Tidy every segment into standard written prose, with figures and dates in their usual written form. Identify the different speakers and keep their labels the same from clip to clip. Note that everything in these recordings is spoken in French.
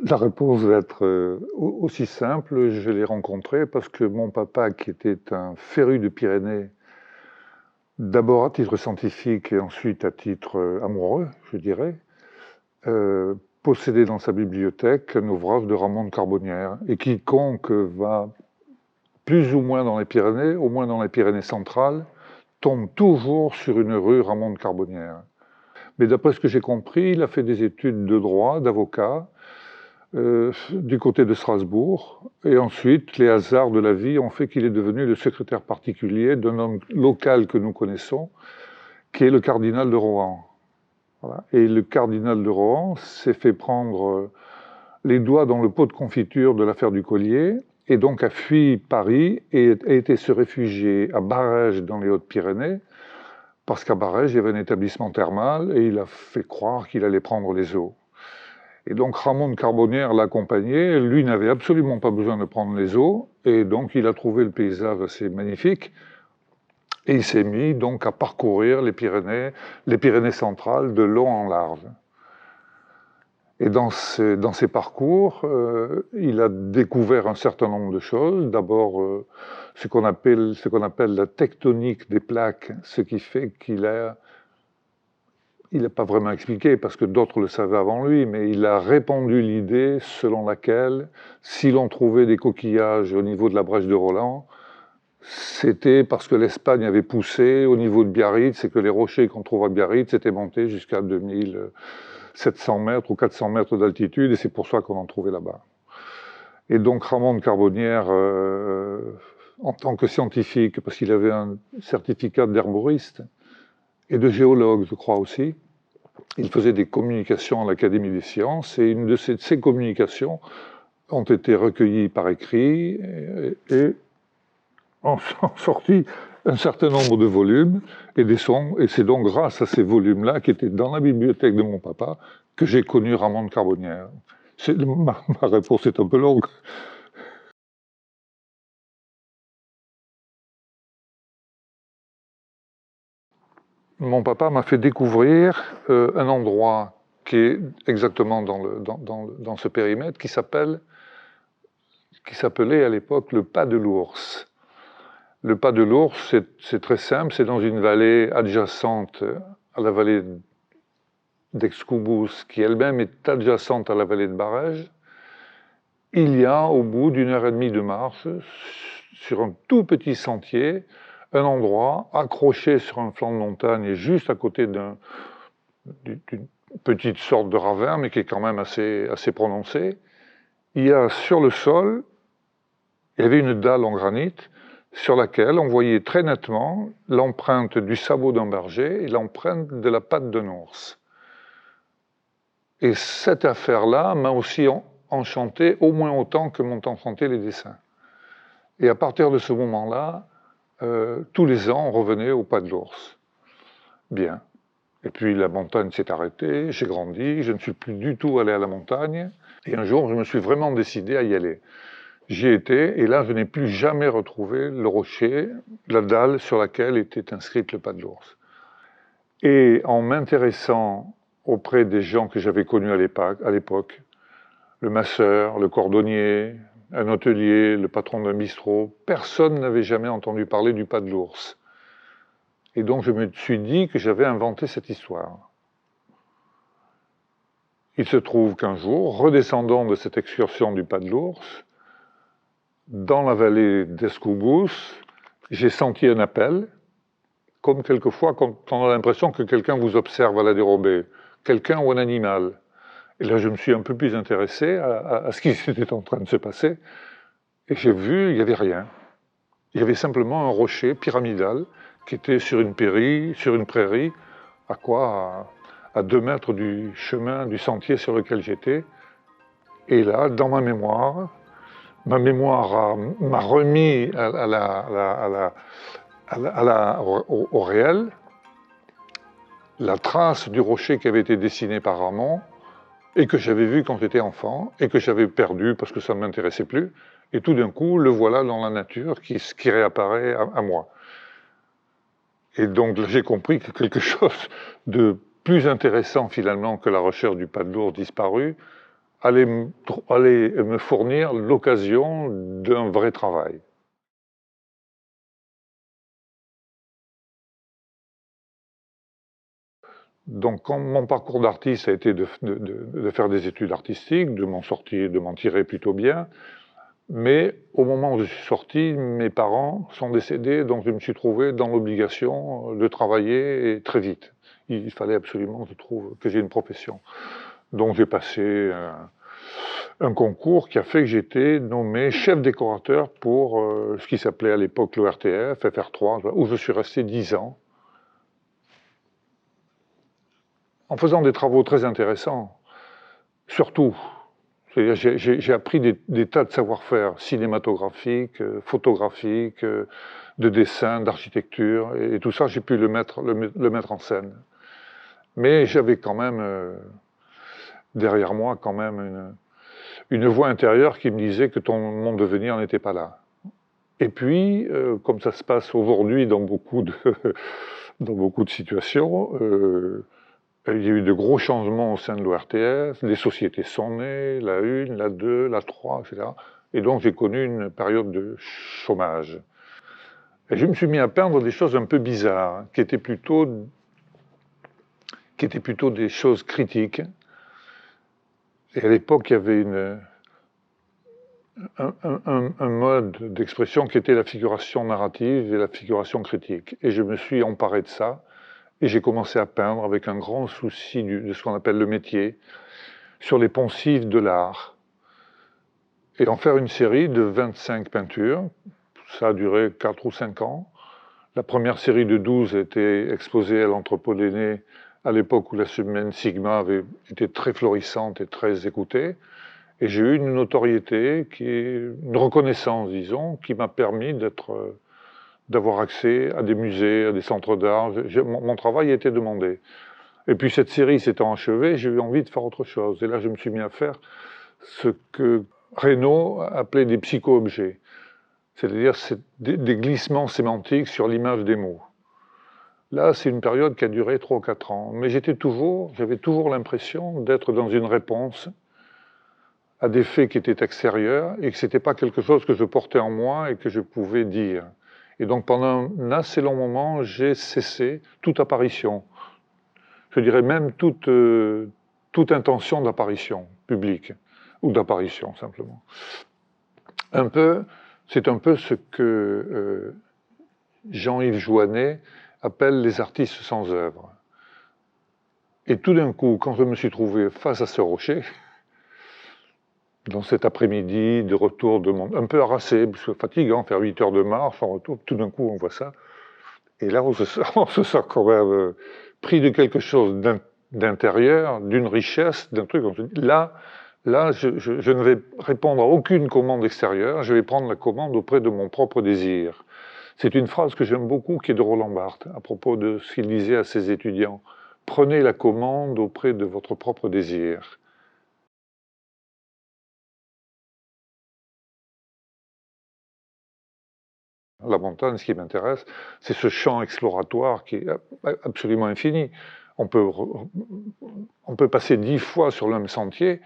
Speaker 1: La réponse va être aussi simple. Je l'ai rencontré parce que mon papa, qui était un féru de Pyrénées, d'abord à titre scientifique et ensuite à titre amoureux, je dirais, euh, possédait dans sa bibliothèque un ouvrage de Ramon de Carbonnière. Et quiconque va plus ou moins dans les Pyrénées, au moins dans les Pyrénées centrales, tombe toujours sur une rue Ramon de Carbonnière. Mais d'après ce que j'ai compris, il a fait des études de droit, d'avocat, du côté de Strasbourg. Et ensuite, les hasards de la vie ont fait qu'il est devenu le secrétaire particulier d'un homme local que nous connaissons, qui est le cardinal de Rohan. Voilà. Et le cardinal de Rohan s'est fait prendre les doigts dans le pot de confiture de l'affaire du collier, et donc a fui Paris et a été se réfugier à Barèges dans les Hautes-Pyrénées, parce qu'à Barèges, il y avait un établissement thermal, et il a fait croire qu'il allait prendre les eaux. Et donc Ramon de Carbonnière l'accompagnait, lui n'avait absolument pas besoin de prendre les eaux, et donc il a trouvé le paysage assez magnifique, et il s'est mis donc à parcourir les Pyrénées centrales de long en large. Et dans ces parcours, il a découvert un certain nombre de choses. D'abord, ce qu'on appelle la tectonique des plaques, ce qui fait il n'a pas vraiment expliqué, parce que d'autres le savaient avant lui, mais il a répandu l'idée selon laquelle, si l'on trouvait des coquillages au niveau de la brèche de Roland, c'était parce que l'Espagne avait poussé au niveau de Biarritz, et que les rochers qu'on trouve à Biarritz étaient montés jusqu'à 2700 mètres ou 400 mètres d'altitude, et c'est pour ça qu'on en trouvait là-bas. Et donc Ramon de Carbonnière, en tant que scientifique, parce qu'il avait un certificat d'herboriste et de géologue, je crois aussi, il faisait des communications à l'Académie des sciences, et une de ces communications ont été recueillies par écrit et ont sorti un certain nombre de volumes et des sons, et c'est donc grâce à ces volumes-là, qui étaient dans la bibliothèque de mon papa, que j'ai connu Ramon de Carbonnière. Ma réponse est un peu longue. Mon papa m'a fait découvrir un endroit qui est exactement dans ce périmètre, qui s'appelait à l'époque le Pas de l'Ours. Le Pas de l'Ours, c'est très simple, c'est dans une vallée adjacente à la vallée d'Excoubous, qui elle-même est adjacente à la vallée de Barèges. Il y a, au bout d'une heure et demie de marche, sur un tout petit sentier, un endroit accroché sur un flanc de montagne et juste à côté d'une petite sorte de ravin, mais qui est quand même assez prononcé. Il y a sur le sol, il y avait une dalle en granit sur laquelle on voyait très nettement l'empreinte du sabot d'un berger et l'empreinte de la patte d'un ours. Et cette affaire-là m'a aussi enchanté au moins autant que m'ont enchanté les dessins. Et à partir de ce moment-là, tous les ans, on revenait au Pas de l'Ours. Bien. Et puis la montagne s'est arrêtée, j'ai grandi, je ne suis plus du tout allé à la montagne. Et un jour, je me suis vraiment décidé à y aller. J'y étais, et là, je n'ai plus jamais retrouvé le rocher, la dalle sur laquelle était inscrite le Pas de l'Ours. Et en m'intéressant auprès des gens que j'avais connus à l'époque, le masseur, le cordonnier, un hôtelier, le patron d'un bistrot, personne n'avait jamais entendu parler du Pas de l'Ours. Et donc je me suis dit que j'avais inventé cette histoire. Il se trouve qu'un jour, redescendant de cette excursion du Pas de l'Ours, dans la vallée d'Escoubous, j'ai senti un appel, comme quelquefois quand on a l'impression que quelqu'un vous observe à la dérobée, quelqu'un ou un animal. Et là, je me suis un peu plus intéressé à ce qui était en train de se passer, et j'ai vu, il n'y avait rien. Il y avait simplement un rocher pyramidal qui était sur une prairie, à 2 mètres du chemin, du sentier sur lequel j'étais. Et là, dans ma mémoire m'a remis au réel la trace du rocher qui avait été dessiné par Ramon et que j'avais vu quand j'étais enfant et que j'avais perdu parce que ça ne m'intéressait plus. Et tout d'un coup, le voilà dans la nature qui réapparaît à moi. Et donc j'ai compris que quelque chose de plus intéressant finalement que la recherche du Pas de l'Ours disparu allait me fournir l'occasion d'un vrai travail. Donc, mon parcours d'artiste a été de faire des études artistiques, de m'en tirer plutôt bien. Mais au moment où je suis sorti, mes parents sont décédés, donc je me suis trouvé dans l'obligation de travailler et très vite. Il fallait absolument que j'ai une profession. Donc j'ai passé un concours qui a fait que j'étais nommé chef décorateur pour ce qui s'appelait à l'époque l'ORTF, FR3, où je suis resté 10 ans, en faisant des travaux très intéressants, surtout. C'est-à-dire j'ai appris des tas de savoir-faire cinématographiques, photographiques, de dessin, d'architecture, et tout ça, j'ai pu le mettre en scène. Mais j'avais quand même, derrière moi, quand même une voix intérieure qui me disait que mon devenir n'était pas là. Et puis, comme ça se passe aujourd'hui dans beaucoup de situations, il y a eu de gros changements au sein de l'ORTF, les sociétés sont nées, la 1, la 2, la 3, etc. Et donc j'ai connu une période de chômage. Et je me suis mis à peindre des choses un peu bizarres, qui étaient plutôt des choses critiques. Et à l'époque, il y avait un mode d'expression qui était la figuration narrative et la figuration critique. Et je me suis emparé de ça, et j'ai commencé à peindre avec un grand souci de ce qu'on appelle le métier, sur les poncifs de l'art. Et en faire une série de 25 peintures. Ça a duré 4 ou 5 ans. La première série de 12 a été exposée à l'entrepôt d'Aîné à l'époque où la semaine Sigma avait été très florissante et très écoutée. Et j'ai eu une notoriété, une reconnaissance, disons, qui m'a permis d'avoir accès à des musées, à des centres d'art. Mon travail a été demandé. Et puis cette série s'étant achevée, j'ai eu envie de faire autre chose. Et là, je me suis mis à faire ce que Reynaud appelait des psycho-objets. C'est-à-dire des glissements sémantiques sur l'image des mots. Là, c'est une période qui a duré 3 ou 4 ans. Mais j'avais toujours l'impression d'être dans une réponse à des faits qui étaient extérieurs et que ce n'était pas quelque chose que je portais en moi et que je pouvais dire. Et donc pendant un assez long moment, j'ai cessé toute apparition. Je dirais même toute intention d'apparition publique, ou d'apparition simplement. C'est un peu ce que Jean-Yves Jouanet appelle les artistes sans œuvre. Et tout d'un coup, quand je me suis trouvé face à ce rocher, dans cet après-midi de retour un peu harassé, parce que fatigant, faire 8 heures de marche en retour, tout d'un coup on voit ça. Et là on se sent quand même pris de quelque chose d'intérieur, d'une richesse, d'un truc. On se dit, là je ne vais répondre à aucune commande extérieure, je vais prendre la commande auprès de mon propre désir. C'est une phrase que j'aime beaucoup qui est de Roland Barthes, à propos de ce qu'il disait à ses étudiants. Prenez la commande auprès de votre propre désir. La montagne, ce qui m'intéresse, c'est ce champ exploratoire qui est absolument infini. On peut passer 10 fois sur le même sentier,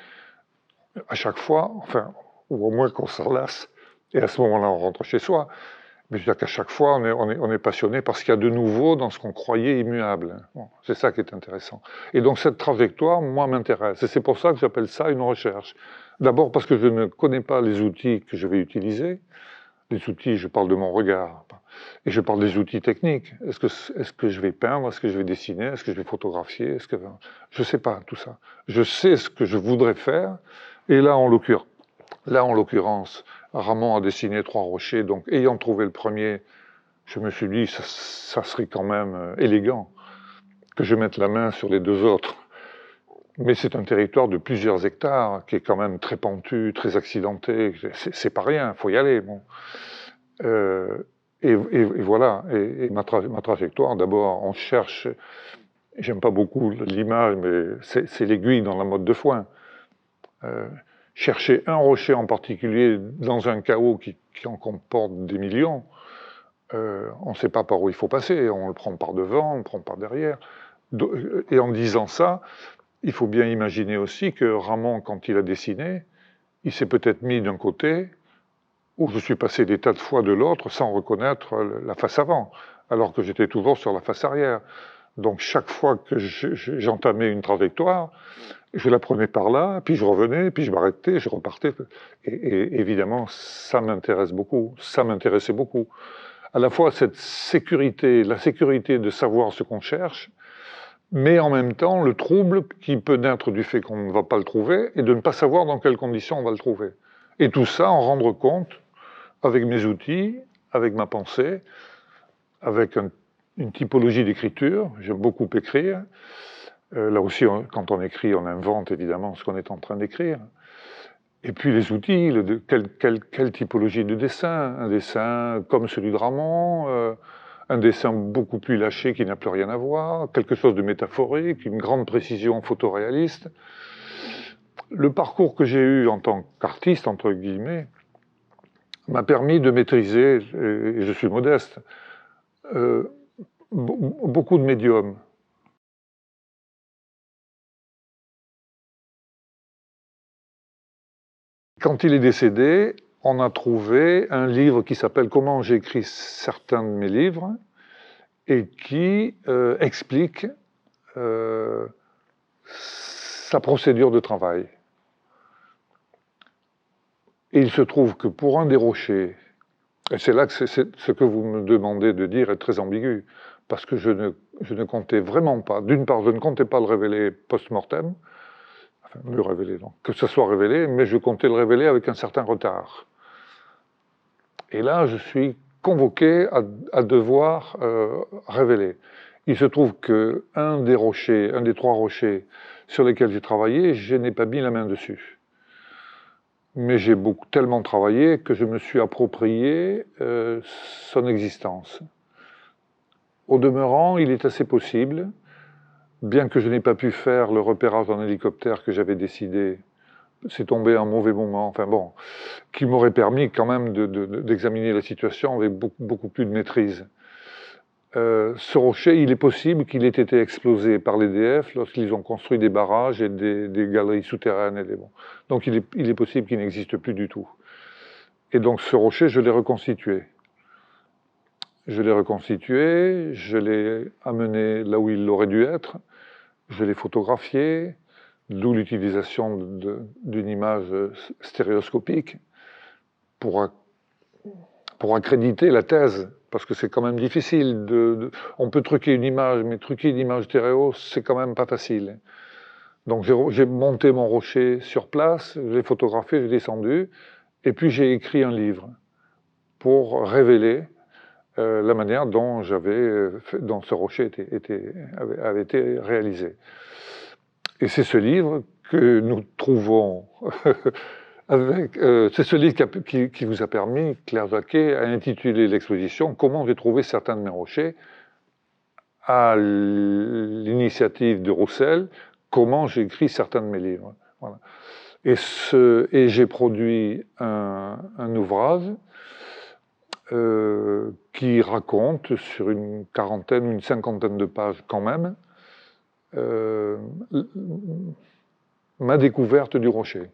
Speaker 1: à chaque fois, enfin, ou au moins qu'on s'en lasse, et à ce moment-là, on rentre chez soi. Mais je veux dire qu'à chaque fois, on est passionné par ce qu'il y a de nouveau dans ce qu'on croyait immuable. Bon, c'est ça qui est intéressant. Et donc cette trajectoire, moi, m'intéresse. Et c'est pour ça que j'appelle ça une recherche. D'abord parce que je ne connais pas les outils que je vais utiliser. Les outils, je parle de mon regard. Et je parle des outils techniques. Est-ce que je vais peindre? Est-ce que je vais dessiner? Est-ce que je vais photographier? Je ne sais pas tout ça. Je sais ce que je voudrais faire. Et là, en l'occurrence, Ramon a dessiné 3 rochers. Donc, ayant trouvé le premier, je me suis dit, ça serait quand même élégant que je mette la main sur les 2 autres. Mais c'est un territoire de plusieurs hectares, qui est quand même très pentu, très accidenté. C'est pas rien, il faut y aller. Bon. Et voilà, et ma trajectoire, d'abord, on cherche, j'aime pas beaucoup l'image, mais c'est l'aiguille dans la motte de foin. Chercher un rocher en particulier dans un chaos qui en comporte des millions, on ne sait pas par où il faut passer, on le prend par devant, on le prend par derrière. Et en disant ça, il faut bien imaginer aussi que Ramon, quand il a dessiné, il s'est peut-être mis d'un côté, où je suis passé des tas de fois de l'autre sans reconnaître la face avant, alors que j'étais toujours sur la face arrière. Donc chaque fois que j'entamais une trajectoire, je la prenais par là, puis je revenais, puis je m'arrêtais, je repartais. Et évidemment, ça m'intéresse beaucoup, ça m'intéressait beaucoup. À la fois cette sécurité, la sécurité de savoir ce qu'on cherche, mais en même temps le trouble qui peut naître du fait qu'on ne va pas le trouver et de ne pas savoir dans quelles conditions on va le trouver. Et tout ça, en rendre compte avec mes outils, avec ma pensée, avec une typologie d'écriture. J'aime beaucoup écrire. Là aussi, quand on écrit, on invente évidemment ce qu'on est en train d'écrire. Et puis les outils, quelle typologie de dessin? Un dessin comme celui de Ramon, un dessin beaucoup plus lâché qui n'a plus rien à voir, quelque chose de métaphorique, une grande précision photoréaliste. Le parcours que j'ai eu en tant qu'artiste, entre guillemets, m'a permis de maîtriser, et je suis modeste, beaucoup de médiums. Quand il est décédé, on a trouvé un livre qui s'appelle « Comment j'ai écrit certains de mes livres » et qui explique sa procédure de travail. Et il se trouve que pour un des rochers, et c'est là que ce que vous me demandez de dire est très ambigu, parce que je ne comptais vraiment pas, d'une part, je ne comptais pas le révéler post-mortem, enfin, le révéler, non, que ce soit révélé, mais je comptais le révéler avec un certain retard. Et là, je suis convoqué à devoir révéler. Il se trouve qu'un des rochers, un des 3 rochers sur lesquels j'ai travaillé, je n'ai pas mis la main dessus. Mais j'ai tellement travaillé que je me suis approprié son existence. Au demeurant, il est assez possible, bien que je n'ai pas pu faire le repérage en hélicoptère que j'avais décidé, c'est tombé à un mauvais moment, enfin bon, qui m'aurait permis quand même d'examiner la situation avec beaucoup plus de maîtrise. Ce rocher, il est possible qu'il ait été explosé par l'EDF lorsqu'ils ont construit des barrages et des galeries souterraines. Donc il est possible qu'il n'existe plus du tout. Et donc ce rocher, je l'ai reconstitué. Je l'ai reconstitué, je l'ai amené là où il aurait dû être, je l'ai photographié, d'où l'utilisation d'une image stéréoscopique pour accréditer la thèse, parce que c'est quand même difficile. On peut truquer une image, mais truquer une image stéréo, c'est quand même pas facile. Donc j'ai monté mon rocher sur place, je l'ai photographié, j'ai descendu, et puis j'ai écrit un livre pour révéler la manière dont ce rocher avait été réalisé. Et c'est ce livre que nous trouvons c'est ce livre qui vous a permis, Claire Jacquet, à intituler l'exposition « Comment j'ai trouvé certains de mes rochers » à l'initiative de Roussel, « Comment j'ai écrit certains de mes livres ». Voilà. Et j'ai produit un ouvrage qui raconte sur une quarantaine, une cinquantaine de pages quand même, ma découverte du rocher.